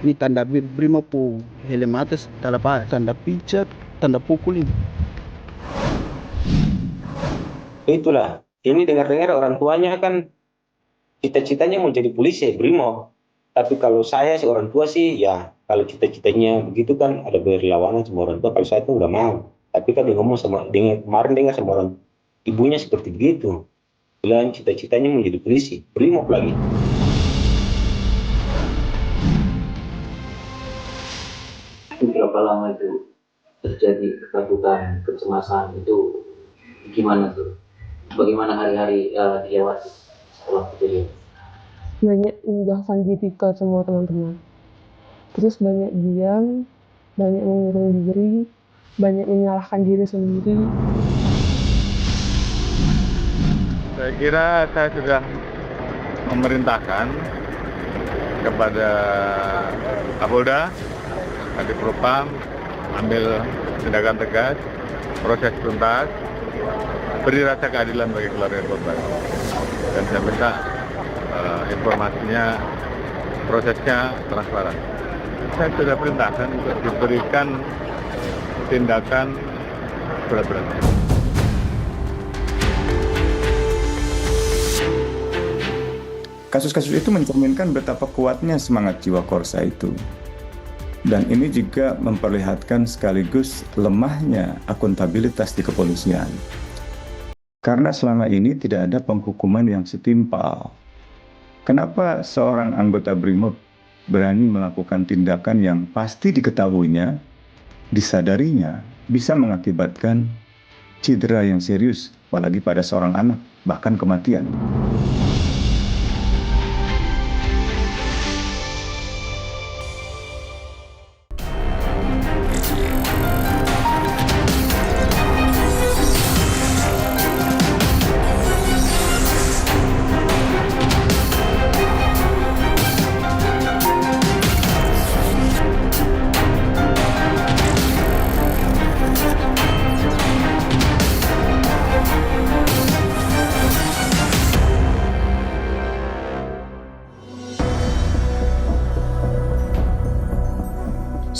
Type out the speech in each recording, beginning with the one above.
Ini tanda Brimob po helm atas, tanda apa? Tanda pijat, tanda pukul ini. Itulah, ini dengar-dengar orang tuanya kan cita-citanya mau jadi polisi, Brimob. Tapi kalau saya si orang tua sih, ya kalau cita-citanya begitu kan ada berlawanan sama orang tua. Kalau saya tuh udah mau. Tapi kan dia ngomong sama, kemarin dengar sama orang ibunya seperti begitu. Bilang cita-citanya mau jadi polisi, Brimob lagi. Berapa lama itu terjadi ketakutan, kecemasan itu gimana tuh? Bagaimana hari-hari dilewati setelah kejadian? Banyak menjauhkan diri ke semua teman-teman. Terus banyak diam, banyak mengurung diri, banyak menyalahkan diri sendiri. Saya kira saya sudah memerintahkan kepada Kapolda, Kadipropam, ambil tindakan tegas, proses tuntas, beri rasa keadilan bagi keluarga korban. Dan saya minta informasinya, prosesnya transparan. Saya sudah perintahkan untuk diberikan tindakan berat-beratnya. Kasus-kasus itu mencerminkan betapa kuatnya semangat jiwa Korsa itu. Dan ini juga memperlihatkan sekaligus lemahnya akuntabilitas di kepolisian. Karena selama ini tidak ada penghukuman yang setimpal. Kenapa seorang anggota Brimob berani melakukan tindakan yang pasti diketahuinya, disadarinya, bisa mengakibatkan cedera yang serius, apalagi pada seorang anak, bahkan kematian.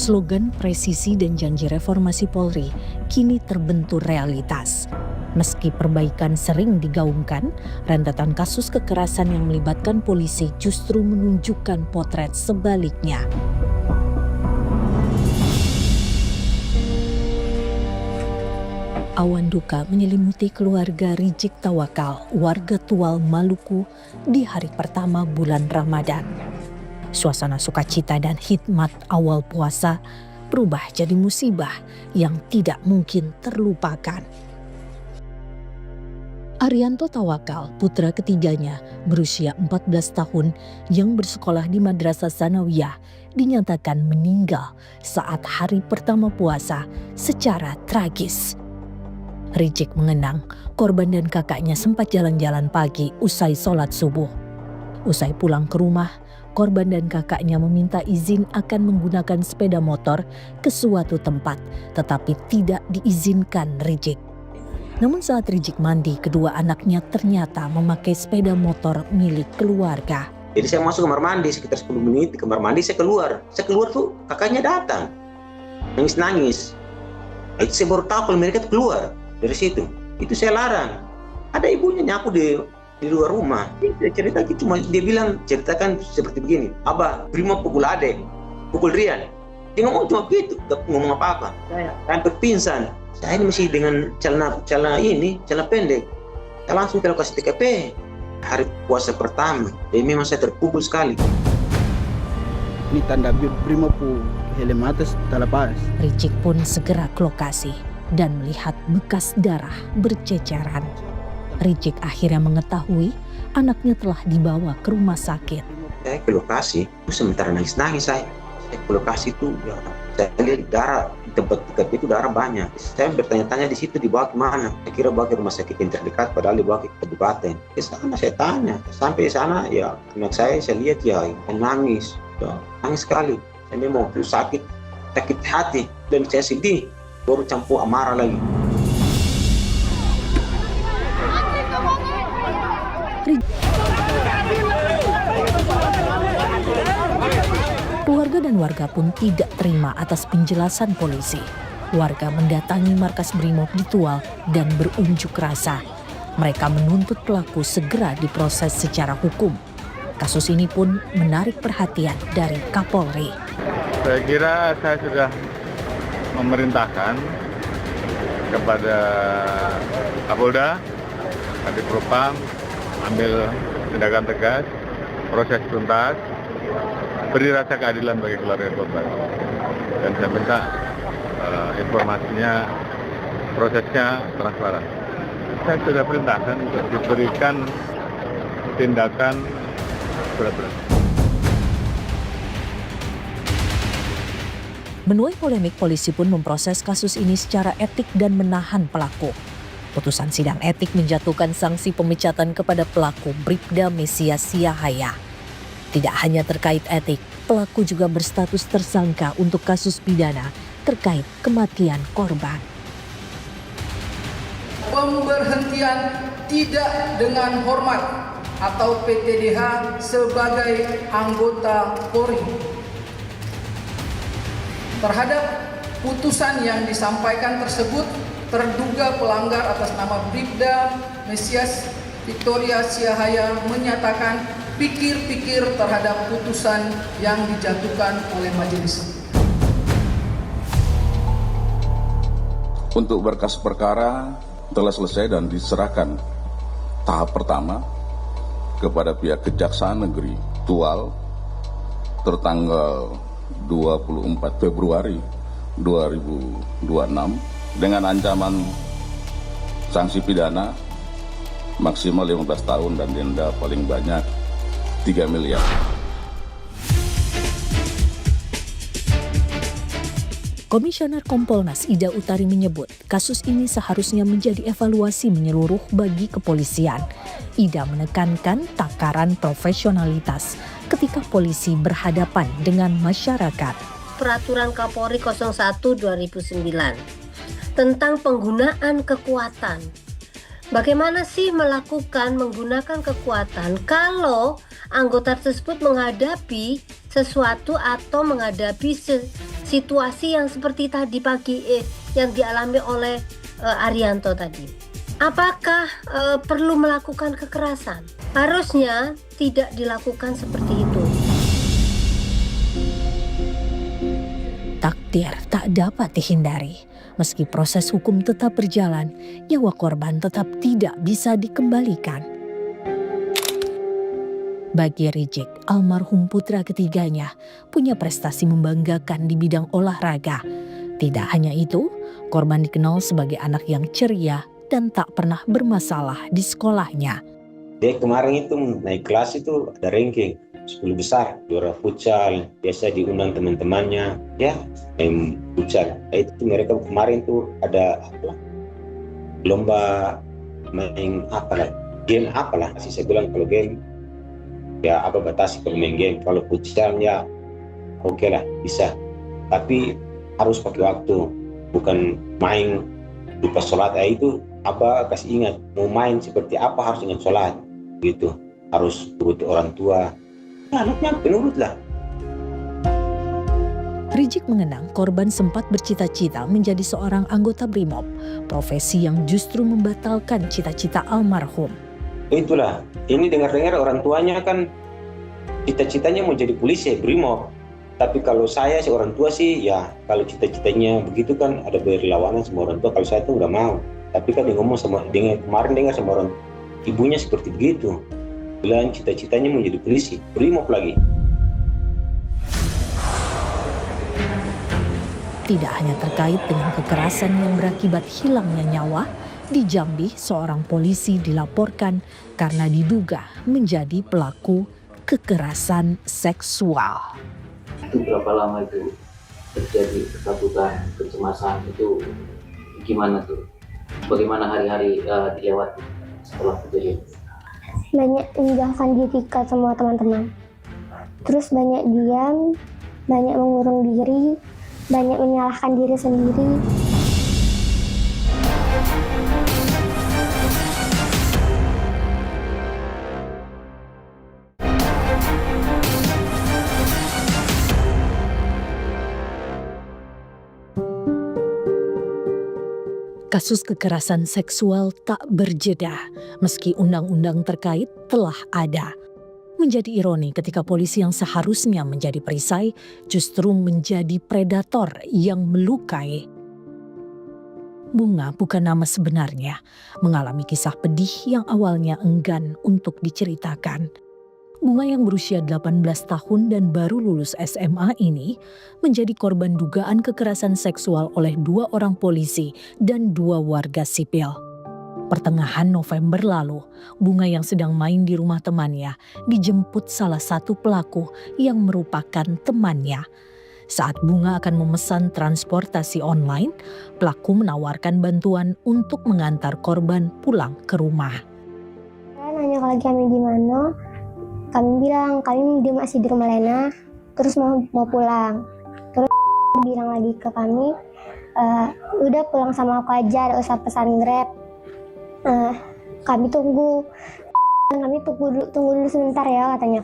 Slogan presisi dan janji reformasi Polri kini terbentur realitas. Meski perbaikan sering digaungkan, rentetan kasus kekerasan yang melibatkan polisi justru menunjukkan potret sebaliknya. Awan duka menyelimuti keluarga Rijik Tawakal, warga Tual, Maluku di hari pertama bulan Ramadan. Suasana sukacita dan hikmat awal puasa berubah jadi musibah yang tidak mungkin terlupakan. Arianto Tawakal, putra ketiganya berusia 14 tahun yang bersekolah di Madrasah Sanawiyah, dinyatakan meninggal saat hari pertama puasa secara tragis. Rijik mengenang korban dan kakaknya sempat jalan-jalan pagi usai sholat subuh. Usai pulang ke rumah, korban dan kakaknya meminta izin akan menggunakan sepeda motor ke suatu tempat, tetapi tidak diizinkan Rijik. Namun saat Rijik mandi, kedua anaknya ternyata memakai sepeda motor milik keluarga. Jadi saya masuk kamar mandi sekitar 10 menit, di kamar mandi saya keluar. Saya keluar tuh kakaknya datang, nangis-nangis. Itu saya baru tahu kalau mereka tuh keluar dari situ. Itu saya larang. Ada ibunya nyapu di luar rumah. Dia cerita gitu, cuma dia bilang ceritakan seperti begini. Abah, Brimob pukul adek, pukul Rian. Dia ngomong cuma begitu, gak ngomong apa-apa. Saya hampir pingsan. Saya ini masih dengan celana pendek. Saya langsung kalau kasih TKP. Hari puasa pertama, jadi memang saya terpukul sekali. Ini tanda Brimob po helm atas, tanda pas. Rijik pun segera ke lokasi dan melihat bekas darah berceceran. Rijik akhirnya mengetahui anaknya telah dibawa ke rumah sakit. Saya ke lokasi, sementara nangis-nangis saya ke lokasi itu, ya, saya lihat darah di tempat TKP itu darah banyak. Saya bertanya-tanya di situ dibawa ke mana? Saya kira bawa ke rumah sakit yang terdekat, padahal dibawa ke kabupaten. Ke sana saya tanya, sampai sana ya anak saya lihat ya nangis sekali. Saya memang sakit hati dan saya sedih, baru campur amarah lagi. Keluarga dan Sebagian warga pun tidak terima atas penjelasan polisi. Warga mendatangi markas Brimob di Tual dan berunjuk rasa. Mereka menuntut pelaku segera diproses secara hukum. Kasus ini pun menarik perhatian dari Kapolri. Saya kira saya sudah memerintahkan kepada Kapolda, Kadif Propam, ambil tindakan tegas, proses tuntas, beri rasa keadilan bagi keluarga korban. Dan saya minta informasinya, prosesnya transparan. Saya sudah perintahkan untuk diberikan tindakan berat-berat. Menuai polemik, polisi pun memproses kasus ini secara etik dan menahan pelaku. Putusan sidang etik menjatuhkan sanksi pemecatan kepada pelaku Bribda Mesias Siahaya. Tidak hanya terkait etik, pelaku juga berstatus tersangka untuk kasus pidana terkait kematian korban. Pemberhentian tidak dengan hormat atau PTDH sebagai anggota Polri. Terhadap putusan yang disampaikan tersebut, terduga pelanggar atas nama Bribda Mesias Victoria Siahaya menyatakan pikir-pikir terhadap putusan yang dijatuhkan oleh majelis. Untuk berkas perkara telah selesai dan diserahkan tahap pertama kepada pihak Kejaksaan Negeri Tual tertanggal 24 Februari 2026 dengan ancaman sanksi pidana maksimal 15 tahun dan denda paling banyak 3 miliar. Komisioner Kompolnas Ida Utari menyebut kasus ini seharusnya menjadi evaluasi menyeluruh bagi kepolisian. Ida menekankan takaran profesionalitas ketika polisi berhadapan dengan masyarakat. Peraturan Kapolri 01/2009 tentang penggunaan kekuatan. Bagaimana sih menggunakan kekuatan kalau anggota tersebut menghadapi sesuatu atau menghadapi situasi yang seperti tadi pagi yang dialami oleh Arianto tadi. Apakah perlu melakukan kekerasan? Harusnya tidak dilakukan seperti itu. Takdir tak dapat dihindari. Meski proses hukum tetap berjalan, nyawa korban tetap tidak bisa dikembalikan. Bagi Rizik, almarhum putra ketiganya punya prestasi membanggakan di bidang olahraga. Tidak hanya itu, korban dikenal sebagai anak yang ceria dan tak pernah bermasalah di sekolahnya. Dia kemarin itu naik kelas itu ada ranking 10 besar, juara futsal, biasa diundang teman-temannya, ya main futsal. Itu mereka kemarin tuh ada lomba main game sih saya bilang kalau game ya batasi kalau main game, kalau futsal ya oke lah bisa, tapi harus pakai waktu, bukan main lupa sholat. Itu kasih ingat mau main seperti apa harus ingat sholat gitu, harus turut orang tua. Anaknya penurut lah. Rizik mengenang korban sempat bercita-cita menjadi seorang anggota Brimob, profesi yang justru membatalkan cita-cita almarhum. Itulah, ini dengar-dengar orang tuanya kan cita-citanya mau jadi polisi Brimob. Tapi kalau saya orang tua sih ya kalau cita-citanya begitu kan ada berlawanan sama orang tua. Kalau saya tuh nggak mau. Tapi kan dia ngomong kemarin dengar sama orang ibunya seperti begitu. Bilang cita-citanya menjadi polisi, Brimob lagi. Tidak hanya terkait dengan kekerasan yang berakibat hilangnya nyawa, di Jambi seorang polisi dilaporkan karena diduga menjadi pelaku kekerasan seksual. Itu berapa lama itu terjadi ketakutan, kecemasan itu gimana tuh? Bagaimana hari-hari dilewati setelah kejadian? Banyak menjauhkan diri ke semua teman-teman. Terus banyak diam, banyak mengurung diri, banyak menyalahkan diri sendiri. Kasus kekerasan seksual tak berjeda meski undang-undang terkait telah ada. Menjadi ironi ketika polisi yang seharusnya menjadi perisai justru menjadi predator yang melukai. Bunga bukan nama sebenarnya, mengalami kisah pedih yang awalnya enggan untuk diceritakan. Bunga yang berusia 18 tahun dan baru lulus SMA ini menjadi korban dugaan kekerasan seksual oleh 2 orang polisi dan 2 warga sipil. Pertengahan November lalu, Bunga yang sedang main di rumah temannya dijemput salah satu pelaku yang merupakan temannya. Saat Bunga akan memesan transportasi online, pelaku menawarkan bantuan untuk mengantar korban pulang ke rumah. Saya nanya lagi kami di mana. Kami bilang dia masih di rumah Lena, terus mau pulang. Terus bilang lagi ke kami, udah pulang sama aku aja, gak usah pesan Grab. Kami tunggu dulu sebentar ya, katanya.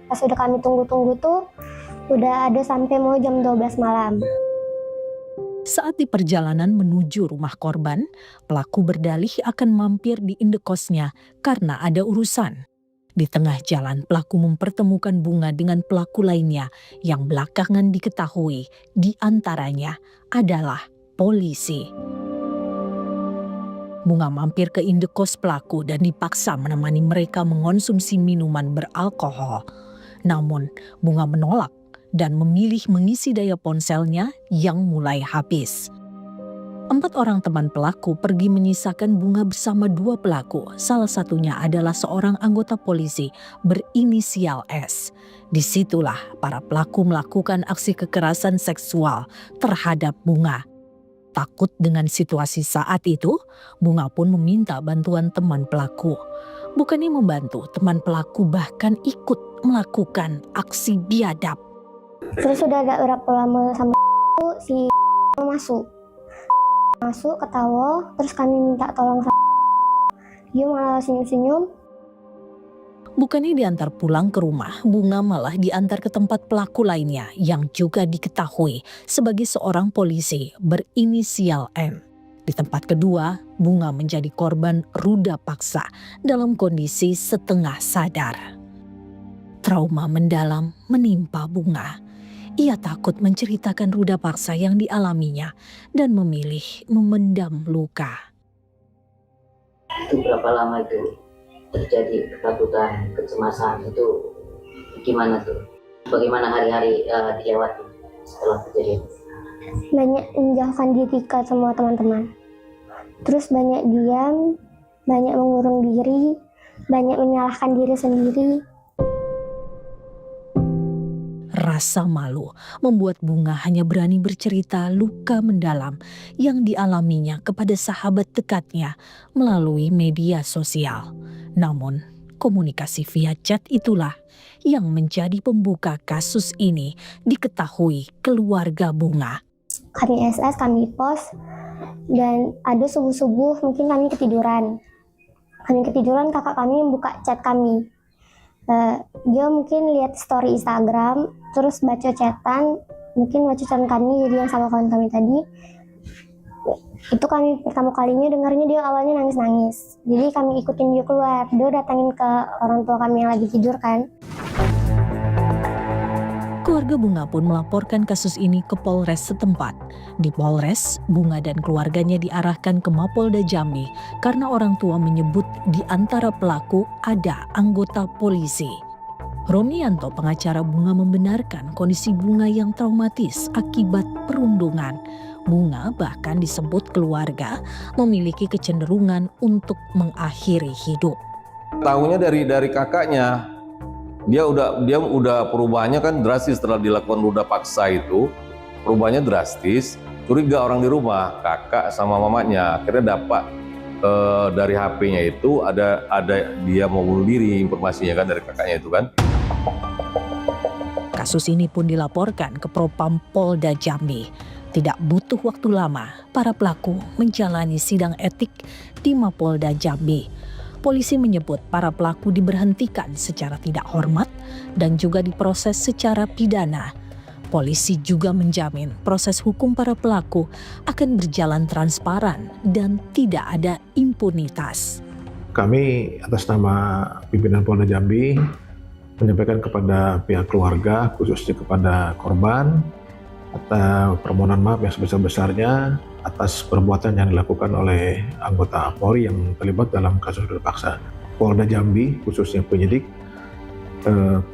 Pas udah kami tunggu tuh, udah ada sampai mau jam 12 malam. Saat di perjalanan menuju rumah korban, pelaku berdalih akan mampir di indekosnya karena ada urusan. Di tengah jalan, pelaku mempertemukan Bunga dengan pelaku lainnya yang belakangan diketahui di antaranya adalah polisi. Bunga mampir ke indekos pelaku dan dipaksa menemani mereka mengonsumsi minuman beralkohol. Namun, Bunga menolak dan memilih mengisi daya ponselnya yang mulai habis. 4 orang teman pelaku pergi menyisakan Bunga bersama 2 pelaku. Salah satunya adalah seorang anggota polisi berinisial S. Disitulah para pelaku melakukan aksi kekerasan seksual terhadap Bunga. Takut dengan situasi saat itu, Bunga pun meminta bantuan teman pelaku. Bukannya membantu, teman pelaku bahkan ikut melakukan aksi biadab. Terus udah agak berapa lama sama si masuk ketawa, terus kami minta tolong sama dia malah senyum-senyum. Bukannya diantar pulang ke rumah, Bunga malah diantar ke tempat pelaku lainnya yang juga diketahui sebagai seorang polisi berinisial M. Di tempat kedua, Bunga menjadi korban ruda paksa dalam kondisi setengah sadar. Trauma mendalam menimpa Bunga. Ia takut menceritakan ruda paksa yang dialaminya dan memilih memendam luka. Itu berapa lama itu terjadi ketakutan, kecemasan itu gimana tuh? Bagaimana hari-hari dilewati setelah kejadian? Banyak menjauhkan diri ke semua teman-teman. Terus banyak diam, banyak mengurung diri, banyak menyalahkan diri sendiri. Rasa malu membuat Bunga hanya berani bercerita luka mendalam yang dialaminya kepada sahabat dekatnya melalui media sosial. Namun, komunikasi via chat itulah yang menjadi pembuka kasus ini diketahui keluarga Bunga. Kami SS, kami post, dan ada subuh-subuh mungkin kami ketiduran. Kakak kami membuka chat kami. Dia mungkin lihat story Instagram, terus baca chatan kami, jadi yang sama kawan kami tadi. Itu kami pertama kalinya dengarnya dia awalnya nangis-nangis. Jadi kami ikutin dia keluar, dia datangin ke orang tua kami yang lagi tidur kan. Keluarga Bunga pun melaporkan kasus ini ke Polres setempat. Di Polres, Bunga dan keluarganya diarahkan ke Mapolda Jambi karena orang tua menyebut di antara pelaku ada anggota polisi. Romianto, pengacara Bunga, membenarkan kondisi Bunga yang traumatis akibat perundungan. Bunga bahkan disebut keluarga memiliki kecenderungan untuk mengakhiri hidup. Tahunya dari kakaknya. Dia udah perubahannya kan drastis setelah dilakukan ruda paksa itu. Perubahannya drastis, curiga orang di rumah, kakak sama mamanya. Akhirnya dapat dari HP-nya itu ada dia mau bunuh diri, informasinya kan dari kakaknya itu kan. Kasus ini pun dilaporkan ke Propam Polda Jambi. Tidak butuh waktu lama, para pelaku menjalani sidang etik di Mapolda Jambi. Polisi menyebut para pelaku diberhentikan secara tidak hormat dan juga diproses secara pidana. Polisi juga menjamin proses hukum para pelaku akan berjalan transparan dan tidak ada impunitas. Kami atas nama pimpinan Polda Jambi menyampaikan kepada pihak keluarga, khususnya kepada korban, atas permohonan maaf yang sebesar-besarnya atas perbuatan yang dilakukan oleh anggota Polri yang terlibat dalam kasus ruda paksa. Polda Jambi, khususnya penyidik,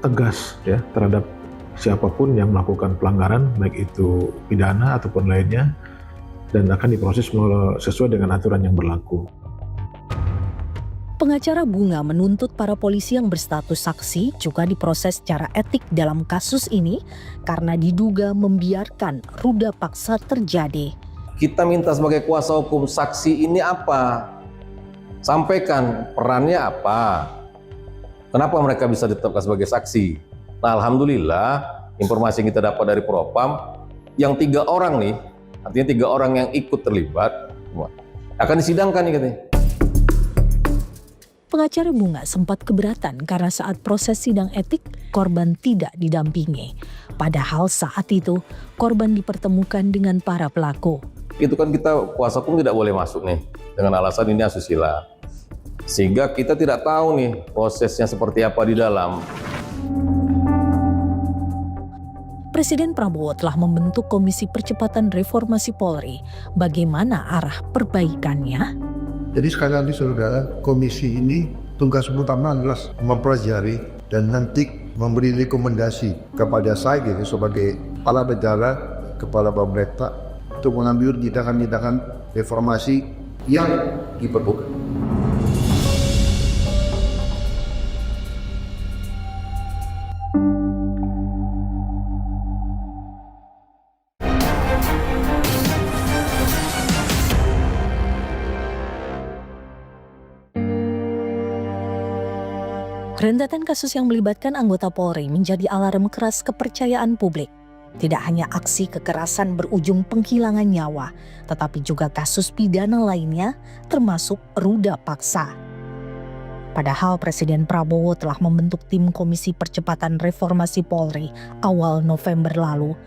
tegas ya terhadap siapapun yang melakukan pelanggaran, baik itu pidana ataupun lainnya, dan akan diproses sesuai dengan aturan yang berlaku. Pengacara Bunga menuntut para polisi yang berstatus saksi juga diproses secara etik dalam kasus ini karena diduga membiarkan ruda paksa terjadi. Kita minta sebagai kuasa hukum saksi ini apa? Sampaikan perannya apa? Kenapa mereka bisa ditetapkan sebagai saksi? Nah, alhamdulillah informasi yang kita dapat dari Propam, yang 3 orang nih, artinya 3 orang yang ikut terlibat, akan disidangkan nih katanya. Pengacara Bunga sempat keberatan karena saat proses sidang etik, korban tidak didampingi. Padahal saat itu, korban dipertemukan dengan para pelaku. Itu kan kita kuasa hukum tidak boleh masuk nih, dengan alasan ini asusila. Sehingga kita tidak tahu nih prosesnya seperti apa di dalam. Presiden Prabowo telah membentuk Komisi Percepatan Reformasi Polri. Bagaimana arah perbaikannya? Jadi sekali lagi saudara, komisi ini tugas utama adalah mempelajari dan nanti memberi rekomendasi kepada saya sebagai kepala negara, kepala pemerintah untuk mengambil tindakan-tindakan reformasi yang diperlukan. Rentetan kasus yang melibatkan anggota Polri menjadi alarm keras kepercayaan publik. Tidak hanya aksi kekerasan berujung penghilangan nyawa, tetapi juga kasus pidana lainnya termasuk ruda paksa. Padahal Presiden Prabowo telah membentuk tim Komisi Percepatan Reformasi Polri awal November lalu.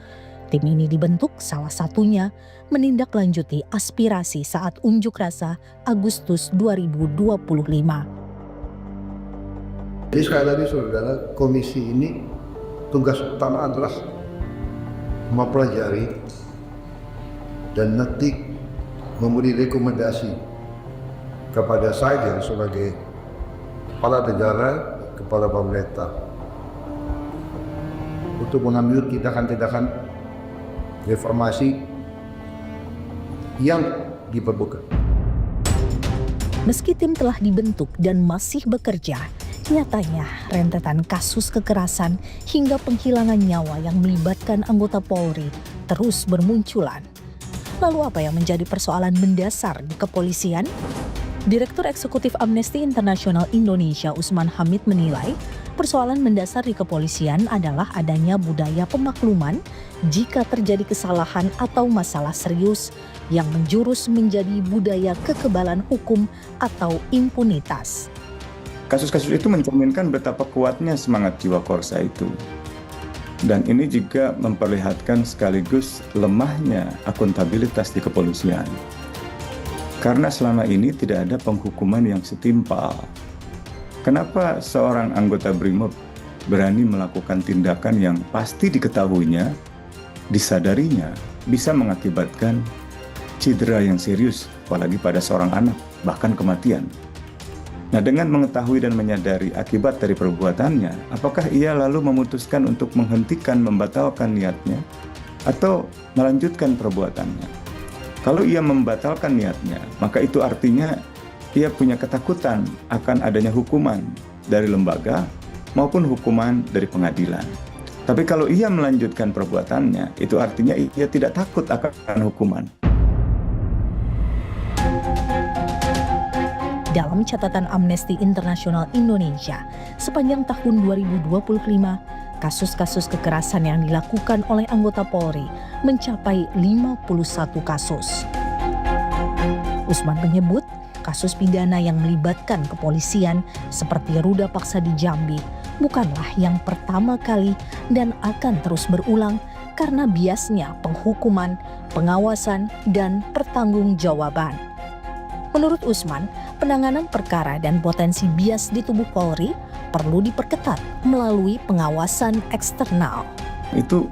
Tim ini dibentuk salah satunya menindaklanjuti aspirasi saat unjuk rasa Agustus 2025. Jadi sekali lagi saudara, komisi ini tugas utama adalah mempelajari dan nanti memberi rekomendasi kepada saya sebagai kepala negara, kepala pemerintah untuk mengambil tindakan-tindakan reformasi yang diperlukan. Meski tim telah dibentuk dan masih bekerja, nyatanya rentetan kasus kekerasan hingga penghilangan nyawa yang melibatkan anggota Polri terus bermunculan. Lalu apa yang menjadi persoalan mendasar di kepolisian? Direktur Eksekutif Amnesty International Indonesia Usman Hamid menilai persoalan mendasar di kepolisian adalah adanya budaya pemakluman jika terjadi kesalahan atau masalah serius yang menjurus menjadi budaya kekebalan hukum atau impunitas. Kasus-kasus itu mencerminkan betapa kuatnya semangat jiwa korsa itu. Dan ini juga memperlihatkan sekaligus lemahnya akuntabilitas di kepolisian. Karena selama ini tidak ada penghukuman yang setimpal. Kenapa seorang anggota BRIMOB berani melakukan tindakan yang pasti diketahuinya, disadarinya, bisa mengakibatkan cedera yang serius, apalagi pada seorang anak, bahkan kematian. Nah, dengan mengetahui dan menyadari akibat dari perbuatannya, apakah ia lalu memutuskan untuk menghentikan, membatalkan niatnya, atau melanjutkan perbuatannya? Kalau ia membatalkan niatnya, maka itu artinya ia punya ketakutan akan adanya hukuman dari lembaga maupun hukuman dari pengadilan. Tapi kalau ia melanjutkan perbuatannya, itu artinya ia tidak takut akan hukuman. Dalam catatan Amnesty International Indonesia, sepanjang tahun 2025, kasus-kasus kekerasan yang dilakukan oleh anggota Polri mencapai 51 kasus. Usman menyebut, kasus pidana yang melibatkan kepolisian seperti ruda paksa di Jambi bukanlah yang pertama kali dan akan terus berulang karena biasnya penghukuman, pengawasan, dan pertanggungjawaban. Menurut Usman, penanganan perkara dan potensi bias di tubuh Polri perlu diperketat melalui pengawasan eksternal. Itu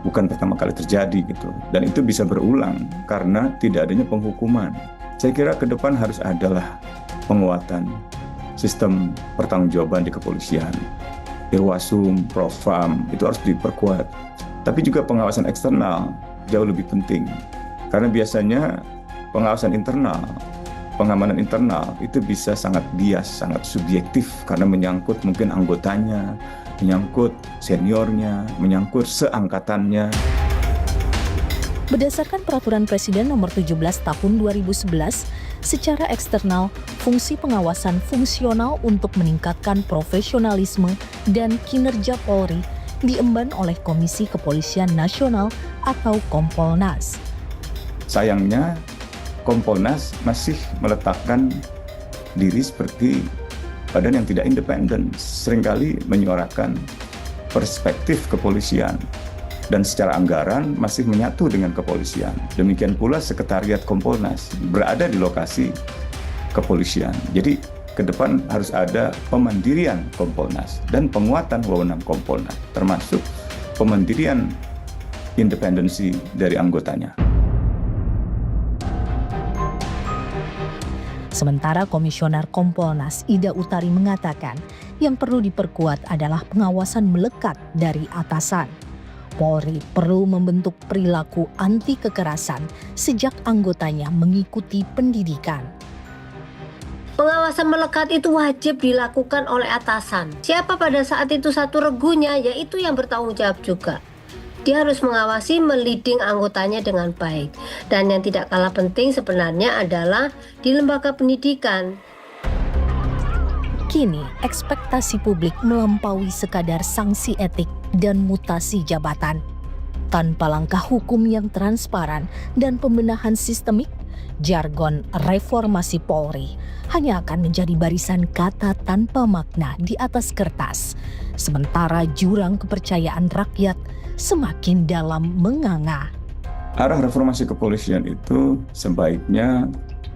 bukan pertama kali terjadi gitu, dan itu bisa berulang karena tidak adanya penghukuman. Saya kira ke depan harus adalah penguatan sistem pertanggungjawaban di kepolisian. Irwasum, Propam itu harus diperkuat. Tapi juga pengawasan eksternal jauh lebih penting. Karena biasanya pengawasan internal, pengamanan internal itu bisa sangat bias, sangat subjektif karena menyangkut mungkin anggotanya, menyangkut seniornya, menyangkut seangkatannya. Berdasarkan Peraturan Presiden Nomor 17 Tahun 2011, secara eksternal, fungsi pengawasan fungsional untuk meningkatkan profesionalisme dan kinerja Polri diemban oleh Komisi Kepolisian Nasional atau Kompolnas. Sayangnya, Kompolnas masih meletakkan diri seperti badan yang tidak independen, seringkali menyuarakan perspektif kepolisian, dan secara anggaran masih menyatu dengan kepolisian. Demikian pula Sekretariat Kompolnas berada di lokasi kepolisian. Jadi ke depan harus ada pemandirian Kompolnas dan penguatan wewenang Kompolnas, termasuk pemandirian independensi dari anggotanya. Sementara Komisioner Kompolnas Ida Utari mengatakan yang perlu diperkuat adalah pengawasan melekat dari atasan. Polri perlu membentuk perilaku anti kekerasan sejak anggotanya mengikuti pendidikan. Pengawasan melekat itu wajib dilakukan oleh atasan. Siapa pada saat itu satu regunya, yaitu yang bertanggung jawab juga. Dia harus mengawasi meliding anggotanya dengan baik. Dan yang tidak kalah penting sebenarnya adalah di lembaga pendidikan. Kini, ekspektasi publik melampaui sekadar sanksi etik dan mutasi jabatan. Tanpa langkah hukum yang transparan dan pembenahan sistemik, jargon reformasi Polri hanya akan menjadi barisan kata tanpa makna di atas kertas, sementara jurang kepercayaan rakyat semakin dalam menganga. Arah reformasi kepolisian itu sebaiknya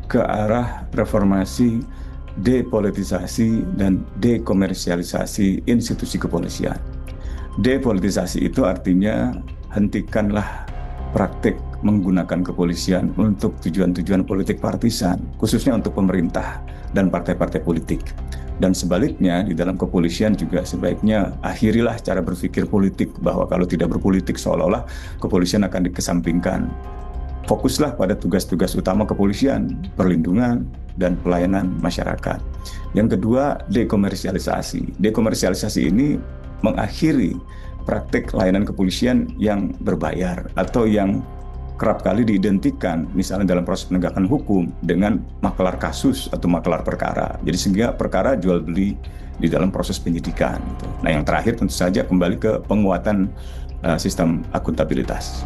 ke arah reformasi depolitisasi dan dekomersialisasi institusi kepolisian. Depolitisasi itu artinya hentikanlah praktik menggunakan kepolisian untuk tujuan-tujuan politik partisan, khususnya untuk pemerintah dan partai-partai politik. Dan sebaliknya, di dalam kepolisian juga sebaiknya akhirilah cara berpikir politik bahwa kalau tidak berpolitik seolah-olah kepolisian akan dikesampingkan. Fokuslah pada tugas-tugas utama kepolisian, perlindungan dan pelayanan masyarakat. Yang kedua, dekomersialisasi. Dekomersialisasi ini mengakhiri praktik layanan kepolisian yang berbayar atau yang kerap kali diidentikan misalnya dalam proses penegakan hukum dengan makelar kasus atau makelar perkara. Jadi sehingga perkara jual beli di dalam proses penyidikan. Nah yang terakhir tentu saja kembali ke penguatan sistem akuntabilitas.